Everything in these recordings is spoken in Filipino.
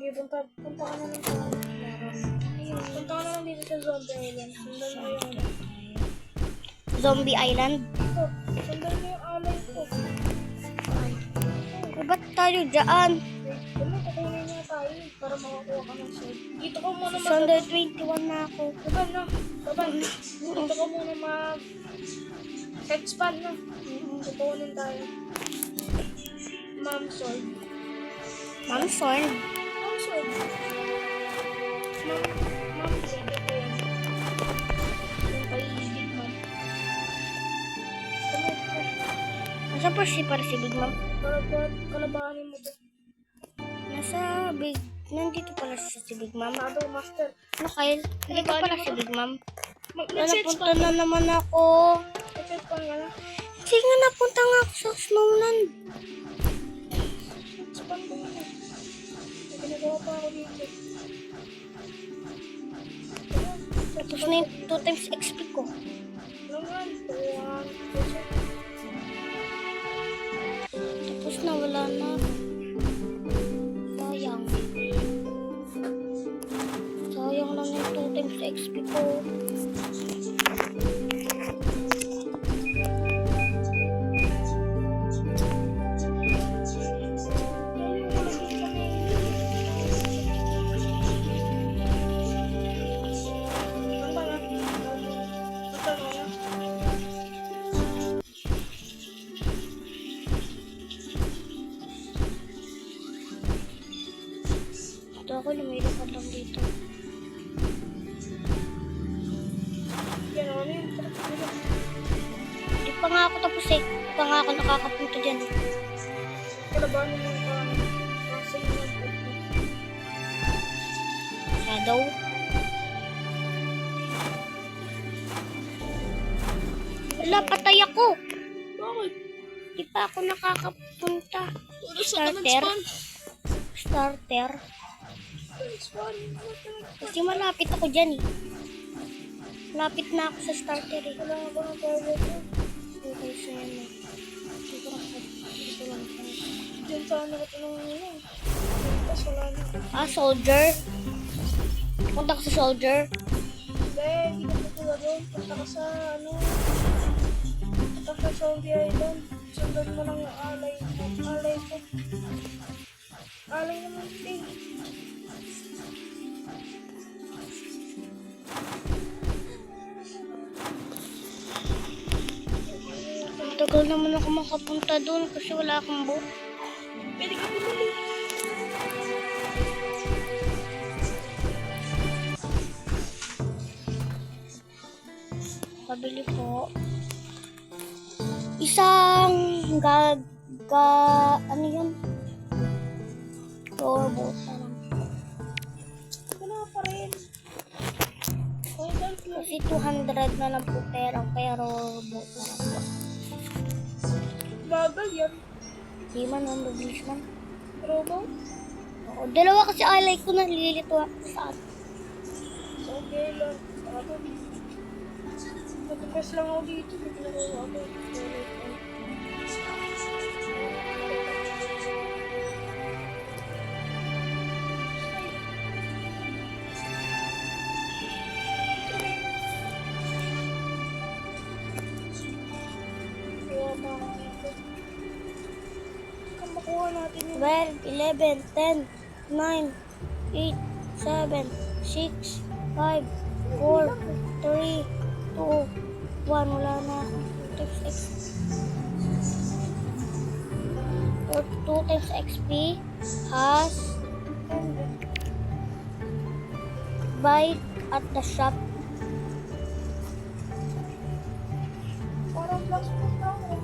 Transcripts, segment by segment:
Sige, punta ka na lang sa punta ka na lang dito sa Zombie Island. Sundan mo yung ano. Zombie Island? Ito, sundan mo yung alay ko. Ay. Ba't tayo dyan? Ano, kukunin niya tayo para makakuha ka ng sword. Dito ka muna Sunday 21 na ako. Diba na? Dito ka muna head span na. Kukunin tayo. Ma'am sword. Ma'am Sword? Ma'am sword. Ma'am sword. Ito yan. Yung kay-ibig, ma'am. Nasa pa si Big Ma'am? Kalabahanin mo to. Nandito pala si Big Ma'am. Shadow Master. Ano Kyle? Nandito pala si Big Ma'am. Nag-set Napunta span na naman ako. Nag-set span ka na? Sige nga, napunta nga ako sa Snowland. Set span ko na. May ginagawa pa ako dito. Tapos na yung 2 times XP ko. Langan. Tapos na, wala na. Sayang. Sayang lang yung 2 times XP ko. Ito ako, lumilipad lang dito. Hindi pa nga ako tapos eh. Hindi pa nga ako nakakapunta dyan. Kalabahan mo yung kasi yung Shadow. Wala, patay ako. bakit? Hindi pa ako nakakapunta. Puro sa kanan Starter. spawn. Kasi malapit ako dyan eh. Malapit na ako sa starter eh. Wala nga ba ng toilet yun? Okay, so yan eh. Dito lang. Diyan saan nakatanong nyo. Tapos wala na. Soldier. Punta ko sa soldier. Hindi ka patuwa doon. Punta ka sa punta ka sa Zombie Island. Sundan mo lang yung alay ko. Alay naman eh. Ang tagal naman ako makapunta doon kasi wala akong book. Pwede ka bumili. Pabili po. Isang ano yun? Floorboat na lang. Wala pa rin. Kasi 200 na lang po pera, kaya floorboat na lang po. Bagal yan. Di man, mabilis man. Robo? Oo, dalawa kasi alay ko na lilito sa atin. Okay lang. Ako. Matigas lang ako dito. Naglaro ako. Makuha natin yung 12, 11, 10, 9, 8, 7, 6, 5, 4, 3, 2, 1. Wala na akong 2 times XP has buy at the shop. parang plus plus lang eh.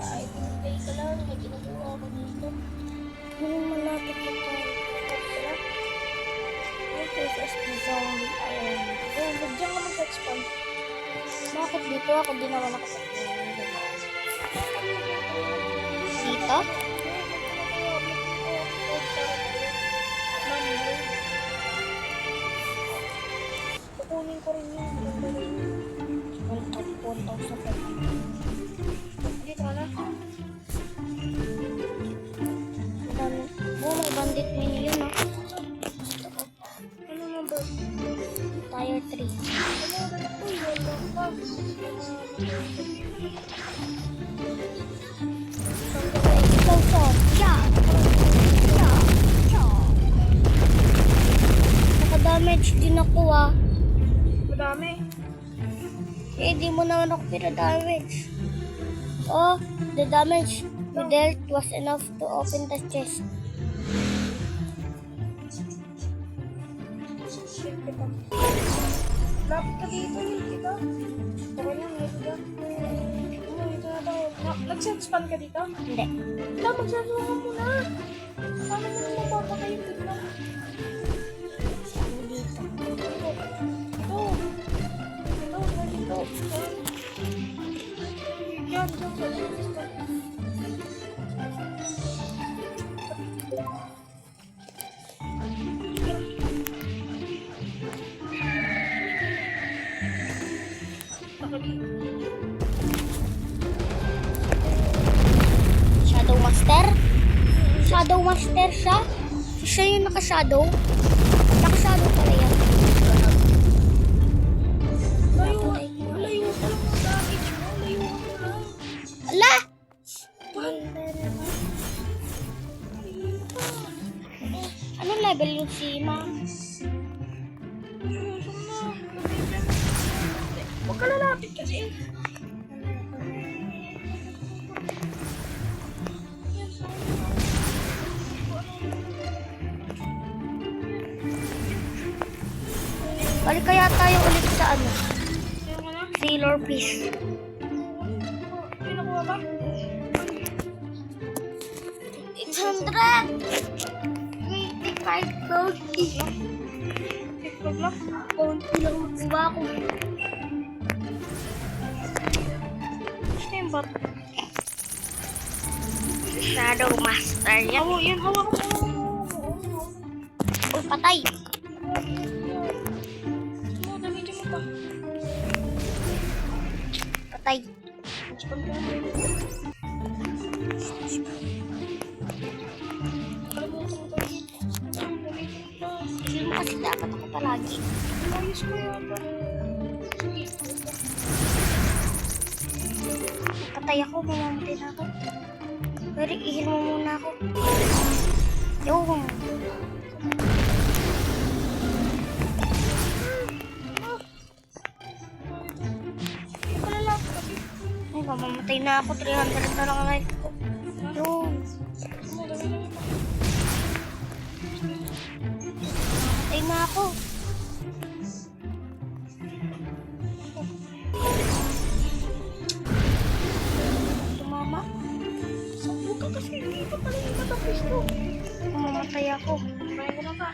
Ay, pinagay ka lang. May ginagawa ako dito. Hindi malapit na tayo. Okay, sa SP Zombie Island. Ayan, bigyan ka mag-expand. Bakit dito ako di naman nakasakit? Dito? Kukunin ko rin yun. 1,000 pa. Dito ka na. Oh, 3. Uy, wala pa. Ikaw, Son. Naka-damage din ako ah. Madami. Eh, di mo naman ako pina-damage. Oh, the damage you dealt was enough to open the chest. Lapit ka dito, yun kita. Okay lang, dito ka. Dito na tayo. Nag-sense-span ka dito? Hindi. Wala, magsasawa ka muna. Paano mo naman papatay yung bigla? Saan dito? Ito. Ito. Yan, dyan sa sense-span. Shadow Master? Shadow Master siya? Siya yung naka-shadow? Naka-shadow pala yan. Layo ka lang ng damage mo. Layo ka lang. Ala! Anong level yung si Ma? Huwag ka lalapit kasi. Balik kaya tayo ulit sa ano? Ayaw mo na? Sailor Fish. May nakuha ba? 825 gold. TikTok lang? Konti lang makuha ko. Gusto yung bot? Shadow Master yan. Yan, hawak ko. Uy, patay. Mo, damage mo pa. Patay. Spam ko na. Kalimutan mo tayo. Hindi mo kasi dapat ako palagi. Ayos ko yata. Patay ako, mamamatay na ako. Pero ihil mo muna ako. Yung. Hindi ko lalapit kasi. Ay, mamamatay na ako. 300 na lang ang life ko. Yung. Mo, dami pa. Patay na ako. Tumama. Huwag ka kasi. Hindi pa pala yung matapos ko. Mamamatay ako. Kaya ko na ka.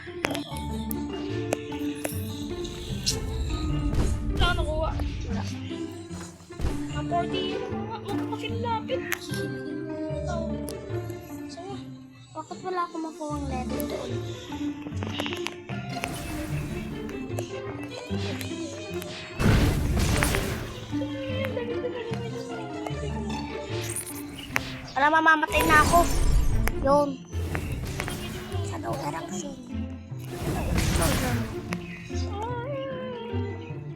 Wala ka nakuha. Wala. Ang 40 yun ang mga. Huwag ka kasi lalapit. Ito. Sa'yo. Bakit wala akong makuha ang level doon? Wala, mamamatay na ako. Yun. Shadow Eraxin. Explosion.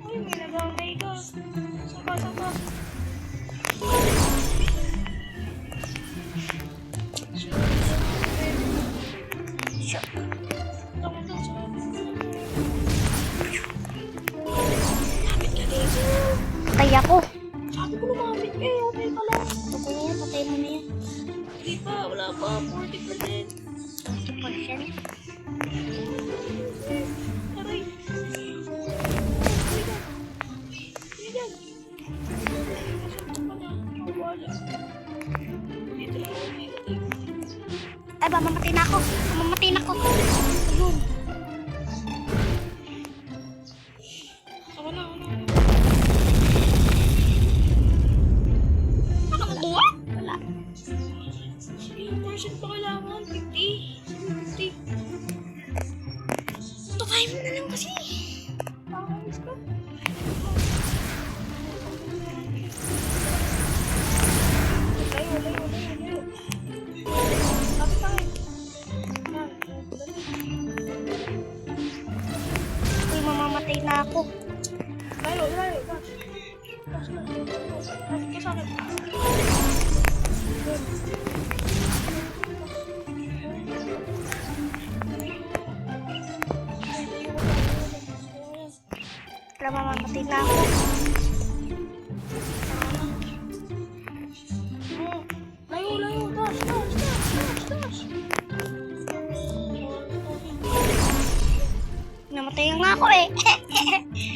Ay, may nagamay ka. Saka. Shock. Tama doon sa... Lapit ka dito. Patay ako. Sabi ko lumapit ka eh. Okay ka lang. Patay na yan, patay mo na yan. Hindi pa. Wala pa. 40%. 50%. Aray. Yan. Wala. Dito lang ako. Ay, mamamatay na ako. Mamamatay na ako. Ayun. Ako na. Nakakuha? Wala. Yung portion pa kailangan. 50. Patay mo na lang kasi. Nakakamiss ka. Wala. Lapit tayo. Yan. Uy, mamamatay na ako. Mamamatay na ako. Layo, layo. Dash, dash, dash, dash, dash. Namatay nga ako eh.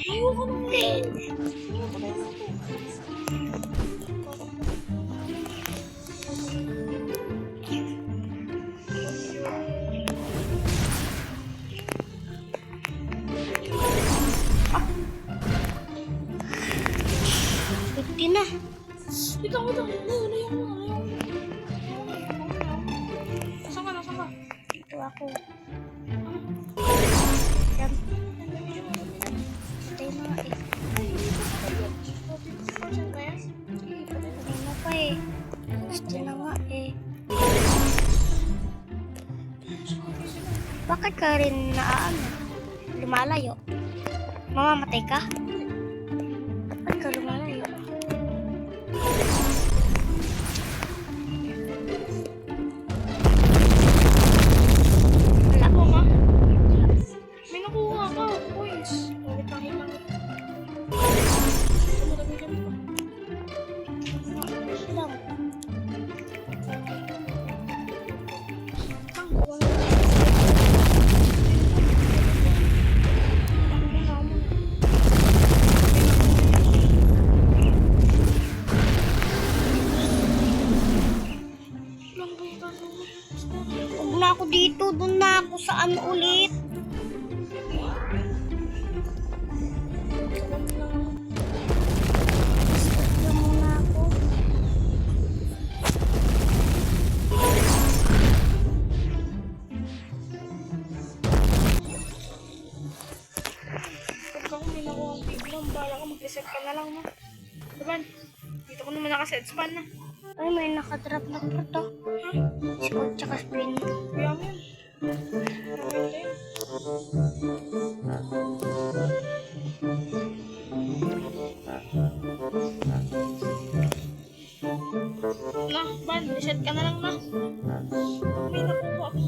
Layo ka naman. Buti na. Ito. Layo, layo mo. Nasaan ka, nasaan ka? Ito ako. Yan. Patay na nga eh. Ay, dito ka tayo. 50% ba yan? Patay na pa eh. Gusto na nga eh. Bakit ka rin lumalayo? Mamamatay ka? Bakit ka lumalayo? Wala. Nakuha ka? May nakuha ka. Points. Ulit lang lang. Tumatabi ka dito. Lang. Huwag na ako dito. Doon na ako. Saan ulit? Doon muna ako. Pagka kung may nakuha ang biglang, bala ka mag-reset ka na lang, no? Diban? Dito ko naman nakaset span na. Ay, may nakadrop na po to. Ha? Squad tsaka spin. Kaya mo yun. Maganda yun. Na, Ban, reset ka na lang na. May nakuha ako.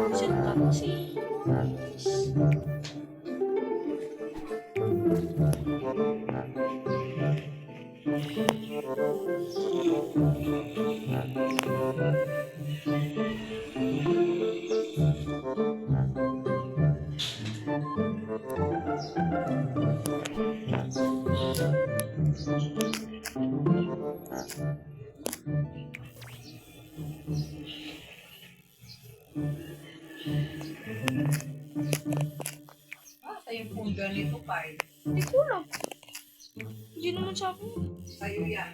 Reset ka kasi. Yung kung ganito pa Hindi ko lang. Hindi naman sa akin. sa'yo yan.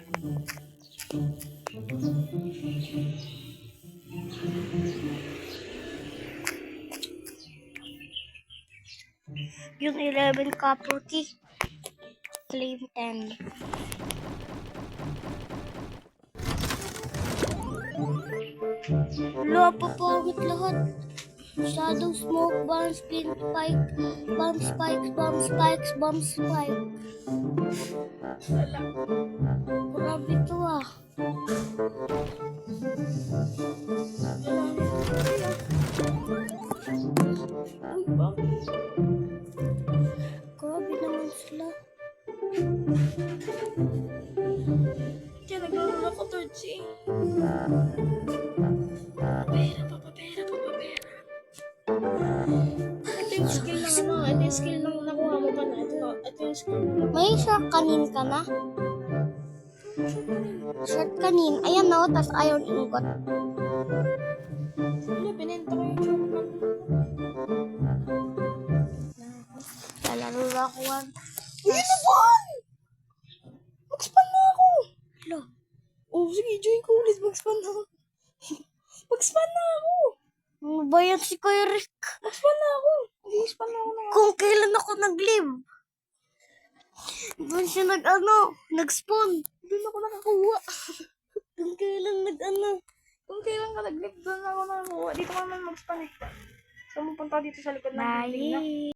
Yung 11 copper key. Flame 10. Wala, papangit lahat. Shadow, smoke, bomb, spin, spike, bomb, spikes, bomb, spikes, bomb, spike. Grabe to ah. Uy, bakit? Grabe naman sila. Kaya naglaro ako third C. Papera. Ito yung skill ng ano. Ito yung skill ng nakuha mo pa na. Ito yung skill ng May short kanin ka na? Short kanin. Ayan na, tas iron ingot. Ano, binenta ko yung chocolate. Lalaro na ako one. Uy, ano ba? Mag-span na ako. Hello. Oh, sige, join ko ulit. Mag-span na ako. Mag-span na ako. Ano ba yan si Kuya Rick? Mag-span na ako. Mag-span na ako na. Kung kailan ako nag-live. Doon siya nag-spawn. Doon ako nakakuha. Kung kailan Kung kailan ka nag-live, doon ako nakakuha. Dito ka naman mag-span eh. So, pupunta dito sa likod ng building na. Bye.